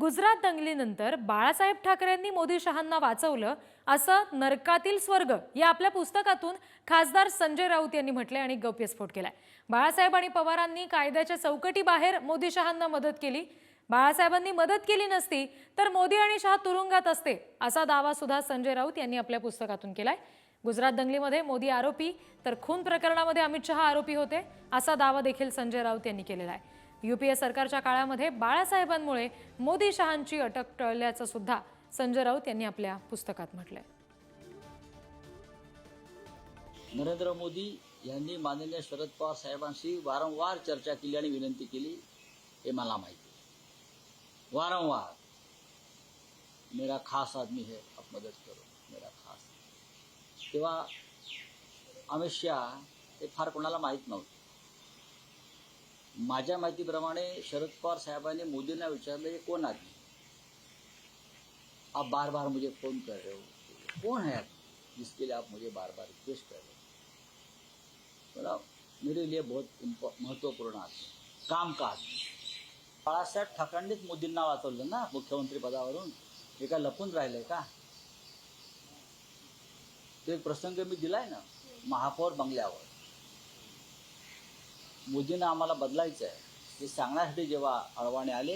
गुजरात दंगलीनंतर बाळासाहेब ठाकरेंनी मोदी शहांना वाचवलं असं नरकातील स्वर्ग या आपल्या पुस्तकातून खासदार संजय राऊत यांनी म्हटले आणि गौप्यस्फोट केलाय। बाळासाहेब आणि पवारांनी कायद्याच्या चौकटीबाहेर मोदी शहांना मदत केली। बाळासाहेबांनी मदत केली नसती तर मोदी आणि शहा तुरुंगात असते असा दावा सुद्धा संजय राऊत यांनी आपल्या पुस्तकातून केलाय। गुजरात दंगलीमध्ये मोदी आरोपी तर खून प्रकरणामध्ये अमित शहा आरोपी होते असा दावा देखील संजय राऊत यांनी केलेला आहे। यूपीए सरकारच्या काळामध्ये बाळासाहेबांमुळे मोदी शहांची अटक टळल्याचं सुद्धा संजय राऊत यांनी आपल्या पुस्तकात म्हटलंय। नरेंद्र मोदी यांनी माननीय शरद पवार साहेबांशी वारंवार चर्चा केली आणि विनंती केली हे मला माहिती आहे। वारंवार मेरा खास आदमी है, आप मदद करो, मेरा खास। तेव्हा अमित शहा हे फार कोणाला माहीत नव्हतं। माझ्या माहितीप्रमाणे शरद पवार साहेबांनी मोदींना विचारलं ये कौन आदमी, आप बार बार मुझे फोन कर रहे हो, कौन है जिसके लिए आप मुझे बार बार रिक्वेस्ट कर रहे हो। बोला मेरे लिए बहुत महत्वपूर्ण आदमी, काम का आदमी। बाळासाहेब ठाकरेंनीच मोदींना वाचवलं ना मुख्यमंत्री पदावरून, हे काय लपून राहिलंय का? तो एक प्रसंग मी दिलाय ना महापौर बंगल्यावर। मोदींना आम्हाला बदलायचं आहे हे सांगण्यासाठी जेव्हा अडवाणी आले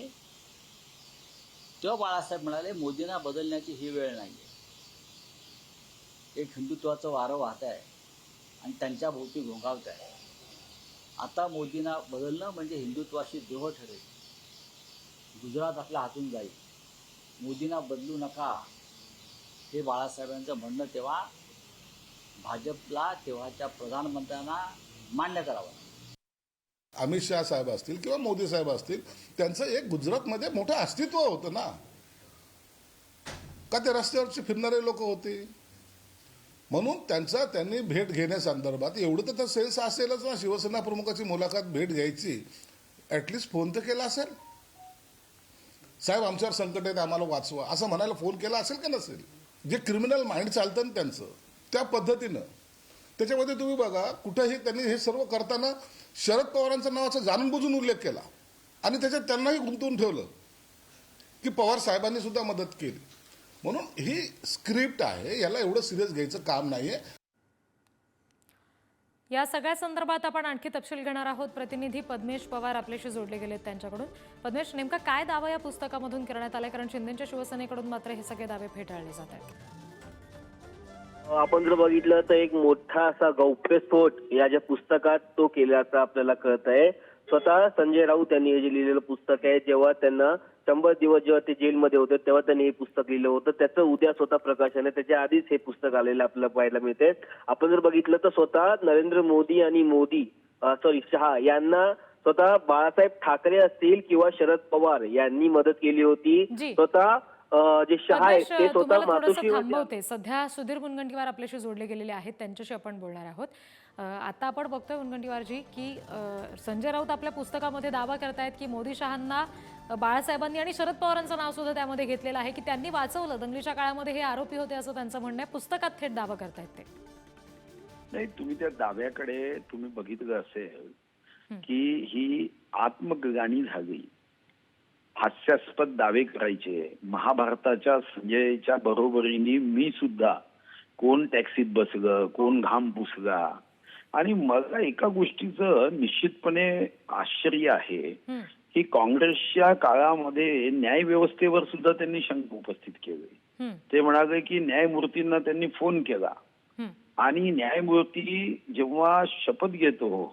तेव्हा बाळासाहेब म्हणाले मोदींना बदलण्याची ही वेळ नाही आहे। एक हिंदुत्वाचं वारं वाहत आहे आणि त्यांच्या भोवती घोंगावत आहे। आता मोदींना बदलणं म्हणजे हिंदुत्वाशी द्रोह ठरेल, गुजरात आपल्या हातून जाईल। मोदींना बदलू नका हे बाळासाहेबांचं म्हणणं तेव्हा भाजपला तेव्हाच्या प्रधानमंत्र्यांना मान्य करावं। अमित शहा साहेब असतील किंवा मोदी साहेब असतील, त्यांचं एक गुजरातमध्ये मोठं अस्तित्व होतं ना, का ते रस्त्यावरचे फिरणारे लोक होते म्हणून त्यांनी भेट घेण्यासंदर्भात एवढं तर सेन्स असेलच ना, शिवसेना प्रमुखाची मुलाखत भेट घ्यायची, ॲटलिस्ट फोन तर केला असेल, साहेब आमच्यावर संकट आहे आम्हाला वाचवा असं म्हणायला फोन केला असेल का नसेल? जे क्रिमिनल माइंड चालतं ना त्यांचं त्या पद्धतीनं, त्याच्यामध्ये तुम्ही बघा कुठेही त्यांनी हे सर्व करताना शरद पवारांच्या नावाचा जाणून बुजून उल्लेख केला आणि त्याच्यात त्यांनाही गुंतवून ठेवलं की पवार साहेबांनी सुद्धा मदत केली। म्हणून ही स्क्रिप्ट आहे, याला एवढं सिरियस घ्यायचं काम नाहीये। या सगळ्या संदर्भात आपण आणखी तपशील घेणार आहोत। प्रतिनिधी पद्मेश पवार आपल्याशी जोडले गेलेत त्यांच्याकडून। पद्मेश, नेमका काय दावा या पुस्तकामधून करण्यात आलाय? कारण शिंदेच्या शिवसेनेकडून मात्र हे सगळे दावे फेटाळले जात आहेत। आपण जर बघितलं तर एक मोठा असा गौप्यस्फोट या ज्या पुस्तकात तो केल्याचं आपल्याला कळत आहे। स्वतः संजय राऊत यांनी हे जे लिहिलेलं पुस्तक आहे, जेव्हा त्यांना 100 दिवस जेव्हा ते जेलमध्ये होते तेव्हा त्यांनी हे पुस्तक लिहिलं होतं। त्याचं उद्या स्वतः प्रकाशन आहे, त्याच्या आधीच हे पुस्तक आलेलं आपल्याला पाहायला मिळते। आपण जर बघितलं तर स्वतः नरेंद्र मोदी आणि शहा यांना स्वतः बाळासाहेब ठाकरे असतील किंवा शरद पवार यांनी मदत केली होती। स्वतः जे शहा आहेत ते स्वतः मातोश्री थांबवते। सध्या सुधीर मुनगंटीवार आपल्याशी जोडले गेलेले आहेत, त्यांच्याशी आपण बोलणार आहोत। आता आपण बघतोय मुनगंटीवारजी की संजय राऊत आपल्या पुस्तकामध्ये दावा करतायत की मोदी शहांना बाळासाहेबांनी आणि शरद पवारांचं नाव सुद्धा त्यामध्ये घेतलेलं आहे की त्यांनी वाचवलं, दंगलीच्या काळामध्ये हे आरोपी होते असं त्यांचं म्हणणं आहे। पुस्तकात थेट दावा करतायत ते। नाही, तुम्ही त्या दाव्याकडे तुम्ही बघितलं असेल की ही आत्मग्लानी झाली, हास्यास्पद दावे करायचे। महाभारताच्या संजयच्या बरोबरीने मी सुद्धा कोण टॅक्सीत बसलं, कोण घाम पुसला। आणि मला एका गोष्टीचं निश्चितपणे आश्चर्य आहे की काँग्रेसच्या काळामध्ये न्यायव्यवस्थेवर सुद्धा त्यांनी शंका उपस्थित केले। ते म्हणाले की न्यायमूर्तींना त्यांनी फोन केला आणि न्यायमूर्ती जेव्हा शपथ घेतो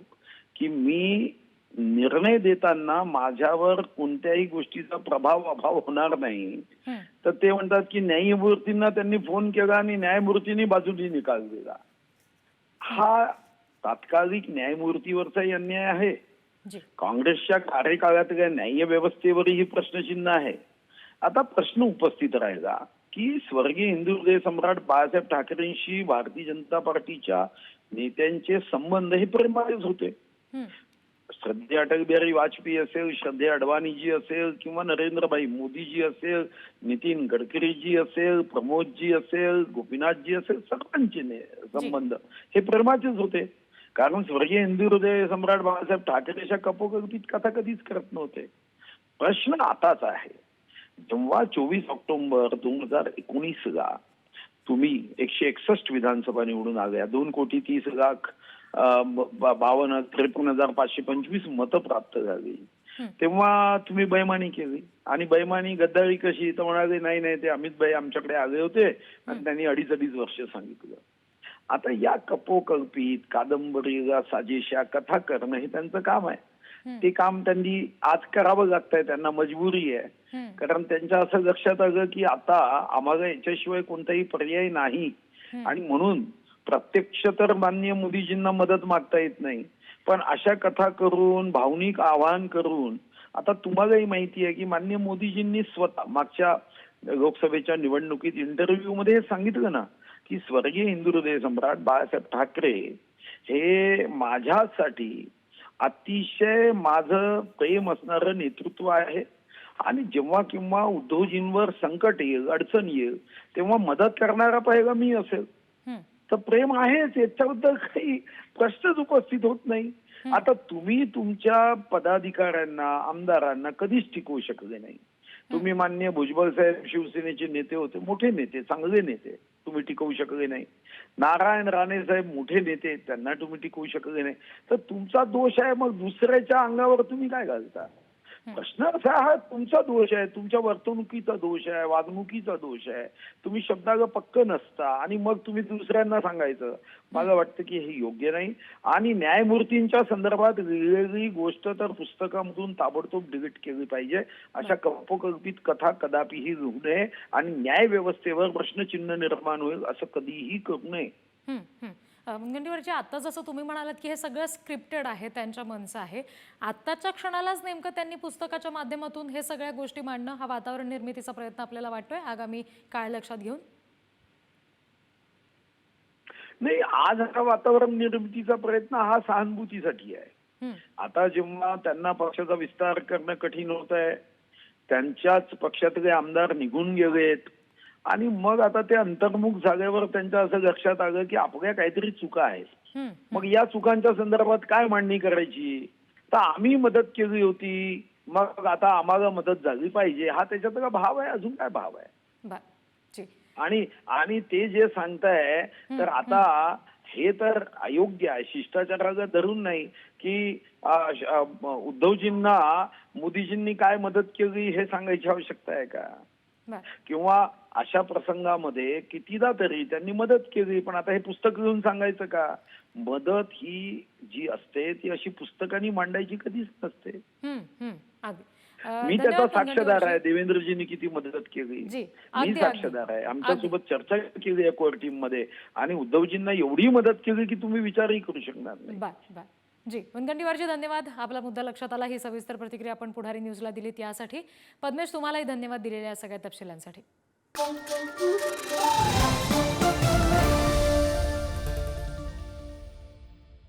की मी निर्णय देताना माझ्यावर कोणत्याही गोष्टीचा अभाव होणार नाही, तर ते म्हणतात की न्यायमूर्तींना त्यांनी फोन केला आणि न्यायमूर्तींनी बाजूने निकाल दिला। हा तात्कालिक न्यायमूर्तीवरचाही अन्याय आहे, काँग्रेसच्या कार्यकाळातल्या न्याय व्यवस्थेवरही प्रश्नचिन्ह आहे। आता प्रश्न उपस्थित राहिला की स्वर्गीय हिंदू सम्राट बाळासाहेब ठाकरेंशी भारतीय जनता पार्टीच्या नेत्यांचे संबंध हे प्रेमाळेच होते। श्रद्धेय अटल बिहारी वाजपेयी असेल, श्रद्धेय अडवाणीजी असेल किंवा नरेंद्रभाई मोदीजी असेल, नितीन गडकरीजी असेल, प्रमोदजी असेल, गोपीनाथजी असेल, सर्वांचे संबंध हे प्रेमाचेच होते। कारण स्वर्गीय हिंदू हृदय सम्राट बाळासाहेब ठाकरेच्या कपोकल्पित कथा कधीच करत नव्हते। प्रश्न आताच आहे जेव्हा 24 ऑक्टोबर 2019ला तुम्ही 161 विधानसभा निवडून आल्या, 2,30,52,53,525 मतं प्राप्त झाली, तेव्हा तुम्ही बैमानी केली. आणि बैमानी गद्दारी कशी, तर म्हणाले नाही नाही ते अमित भाई आमच्याकडे आले होते आणि त्यांनी 2.5 वर्ष सांगितलं. आता या कपोकल्पित कादंबरीला साजेशा कथा करणं हे त्यांचं काम आहे. ते काम त्यांनी आज करावं लागतंय, त्यांना मजबुरी आहे. कारण त्यांच्या असं लक्षात आलं की आता आम्हाला याच्याशिवाय कोणताही पर्याय नाही आणि म्हणून प्रत्यक्ष तर माननीय मोदीजींना मदत मागता येत नाही, पण अशा कथा करून भावनिक आवाहन करून आता तुम्हालाही माहिती आहे की माननीय मोदीजींनी स्वतः मागच्या लोकसभेच्या निवडणुकीत इंटरव्ह्यू मध्ये हे सांगितलं ना की स्वर्गीय हिंदू हृदय सम्राट बाळासाहेब ठाकरे हे माझ्यासाठी अतिशय माझं प्रेम असणारं नेतृत्व आहे आणि जेव्हा किंवा उद्धवजींवर संकट येईल, अडचण येईल, तेव्हा मदत करणारा पहिला मी असेल. तर प्रेम आहेच, याच्याबद्दल काही प्रश्नच उपस्थित होत नाही. आता तुम्ही तुमच्या पदाधिकाऱ्यांना, आमदारांना कधीच टिकवू शकले नाही. तुम्ही माननीय भुजबळ साहेब शिवसेनेचे नेते होते, मोठे नेते, चांगले नेते, तुम्ही टिकवू शकले नाही. नारायण राणे साहेब मोठे नेते, त्यांना तुम्ही टिकवू शकले नाही. तर तुमचा दोष आहे, मग दुसऱ्याच्या अंगावर तुम्ही काय घालता? प्रश्न असा हा तुमचा दोष आहे, तुमच्या वर्तणुकीचा दोष आहे, वागणुकीचा दोष आहे. तुम्ही शब्दाला पक्क नसता आणि मग तुम्ही दुसऱ्यांना सांगायचं. मला वाटतं की हे योग्य नाही. आणि न्यायमूर्तींच्या संदर्भात वेगवेगळी गोष्ट तर पुस्तकामधून ताबडतोब डिलीट केली पाहिजे. अशा कपोकल्पित कथा कदापिही होऊ नये आणि न्याय व्यवस्थेवर प्रश्नचिन्ह निर्माण होईल असं कधीही करू नये. मुनगंटीवारजी, आता जसं तुम्ही म्हणालात की हे सगळं स्क्रिप्टेड आहे, त्यांच्या मनचं आहे, आत्ताच्या क्षणालाच नेमकं त्यांनी पुस्तकाच्या माध्यमातून हे सगळ्या गोष्टी मांडणं हा वातावरण निर्मितीचा प्रयत्न आपल्याला वाटतोय आगामी काळ लक्षात घेऊन? नाही, आज हा वातावरण निर्मितीचा प्रयत्न हा सहानुभूतीसाठी आहे. आता जेव्हा त्यांना पक्षाचा विस्तार करणं कठीण होत आहे, त्यांच्याच पक्षातले आमदार निघून गेलेत आणि मग आता ते अंतर्मुख झाल्यावर त्यांच्या असं लक्षात आलं की आपल्या काहीतरी चुका आहेत. मग या चुकांच्या संदर्भात काय मांडणी करायची? तर आम्ही मदत केली होती, मग आता आम्हाला मदत झाली पाहिजे, हा त्याच्यातला भाव आहे. अजून काय भाव आहे? आणि ते जे सांगताय तर आता हे तर अयोग्य आहे. शिष्टाचाराला धरून नाही की उद्धवजींना मोदीजींनी काय मदत केली हे सांगायची आवश्यकता आहे का? किंवा अशा प्रसंगामध्ये कितीदा तरी त्यांनी मदत केली, पण आता हे पुस्तक लिहून सांगायचं का? मदत ही जी असते ती अशी पुस्तकांनी मांडायची कधीच नसते. मी त्याचा साक्षीदार आहे. देवेंद्रजींनी किती मदत केली मी साक्षीदार आहे. आमच्यासोबत चर्चा केली आहे कोर टीम मध्ये आणि उद्धवजींना एवढी मदत केली की तुम्ही विचारही करू शकणार नाही. जी, मुनगंटीवारजी धन्यवाद. आपला मुद्दा लक्षात आला. ही सविस्तर प्रतिक्रिया आपण पुढारी न्यूजला दिलीत यासाठी. पद्मेश, तुम्हालाही धन्यवाद दिलेल्या सगळ्या तपशिलांसाठी.